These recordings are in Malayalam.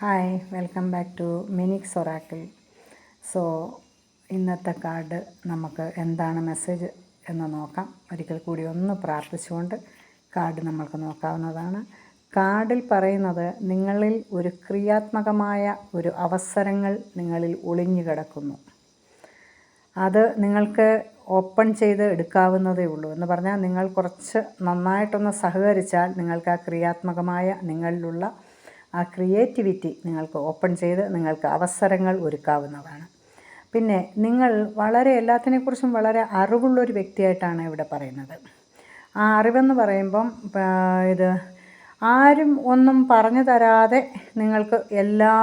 Hi, welcome back to Minix Oracle. So ഇന്നത്തെ കാർഡ് നമുക്ക് എന്താണ് മെസ്സേജ് എന്ന് നോക്കാം. ഒരിക്കൽ കൂടി ഒന്ന് പ്രാർത്ഥിച്ചുകൊണ്ട് കാർഡ് നമ്മൾക്ക് നോക്കാവുന്നതാണ്. കാർഡിൽ പറയുന്നത് നിങ്ങളിൽ ഒരു ക്രിയാത്മകമായ ഒരു അവസരങ്ങൾ നിങ്ങളിൽ ഒളിഞ്ഞു കിടക്കുന്നു. അത് നിങ്ങൾക്ക് ഓപ്പൺ ചെയ്ത് എടുക്കാവുന്നതേ ഉള്ളൂ. എന്ന് പറഞ്ഞാൽ നിങ്ങൾ കുറച്ച് നന്നായിട്ടൊന്ന് സഹകരിച്ചാൽ നിങ്ങൾക്ക് ആ ക്രിയാത്മകമായ നിങ്ങളിലുള്ള ആ ക്രിയേറ്റിവിറ്റി നിങ്ങൾക്ക് ഓപ്പൺ ചെയ്ത് നിങ്ങൾക്ക് അവസരങ്ങൾ ഒരുക്കാവുന്നതാണ്. പിന്നെ നിങ്ങൾ വളരെ എല്ലാത്തിനെക്കുറിച്ചും വളരെ അറിവുള്ളൊരു വ്യക്തിയായിട്ടാണ് ഇവിടെ പറയുന്നത്. ആ അറിവെന്ന് പറയുമ്പം ഇത് ആരും ഒന്നും പറഞ്ഞു തരാതെ നിങ്ങൾക്ക് എല്ലാ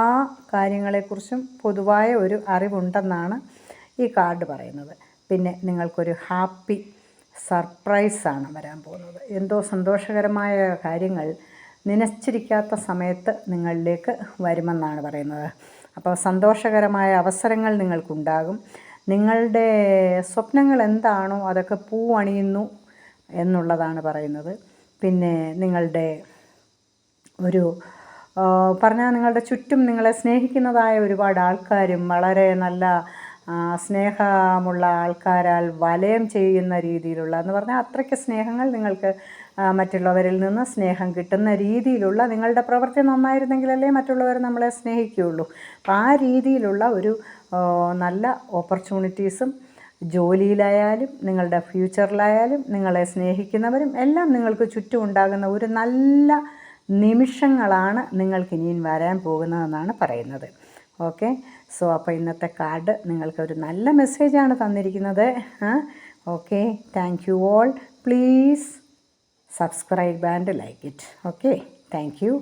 കാര്യങ്ങളെക്കുറിച്ചും പൊതുവായ ഒരു അറിവുണ്ടെന്നാണ് ഈ കാർഡ് പറയുന്നത്. പിന്നെ നിങ്ങൾക്കൊരു ഹാപ്പി സർപ്രൈസാണ് വരാൻ പോകുന്നത്. എന്തോ സന്തോഷകരമായ കാര്യങ്ങൾ നനച്ചിരിക്കാത്ത സമയത്ത് നിങ്ങളിലേക്ക് വരുമെന്നാണ് പറയുന്നത്. അപ്പോൾ സന്തോഷകരമായ അവസരങ്ങൾ നിങ്ങൾക്കുണ്ടാകും. നിങ്ങളുടെ സ്വപ്നങ്ങൾ എന്താണോ അതൊക്കെ പൂവണിയുന്നു എന്നുള്ളതാണ് പറയുന്നത്. പിന്നെ നിങ്ങളുടെ ഒരു പറഞ്ഞാൽ നിങ്ങളുടെ ചുറ്റും നിങ്ങളെ സ്നേഹിക്കുന്നതായ ഒരുപാട് ആൾക്കാരും വളരെ നല്ല സ്നേഹമുള്ള ആൾക്കാരാൽ വലയം ചെയ്യുന്ന രീതിയിലുള്ള എന്ന് പറഞ്ഞാൽ അത്രയ്ക്ക് സ്നേഹങ്ങൾ നിങ്ങൾക്ക് മറ്റുള്ളവരിൽ നിന്ന് സ്നേഹം കിട്ടുന്ന രീതിയിലുള്ള നിങ്ങളുടെ പ്രവൃത്തി നന്നായിരുന്നെങ്കിലല്ലേ മറ്റുള്ളവർ നമ്മളെ സ്നേഹിക്കുകയുള്ളൂ. അപ്പം ആ രീതിയിലുള്ള ഒരു നല്ല ഓപ്പർച്യൂണിറ്റീസും ജോലിയിലായാലും നിങ്ങളുടെ ഫ്യൂച്ചറിലായാലും നിങ്ങളെ സ്നേഹിക്കുന്നവരും എല്ലാം നിങ്ങൾക്ക് ചുറ്റും ഉണ്ടാകുന്ന ഒരു നല്ല നിമിഷങ്ങളാണ് നിങ്ങൾക്കിനിയും വരാൻ പോകുന്നതെന്നാണ് പറയുന്നത്. ഓക്കെ, സോ അപ്പോൾ ഇന്നത്തെ കാർഡ് നിങ്ങൾക്കൊരു നല്ല മെസ്സേജാണ് തന്നിരിക്കുന്നത്. Okay, thank you all. Please subscribe and like it. Okay, thank you.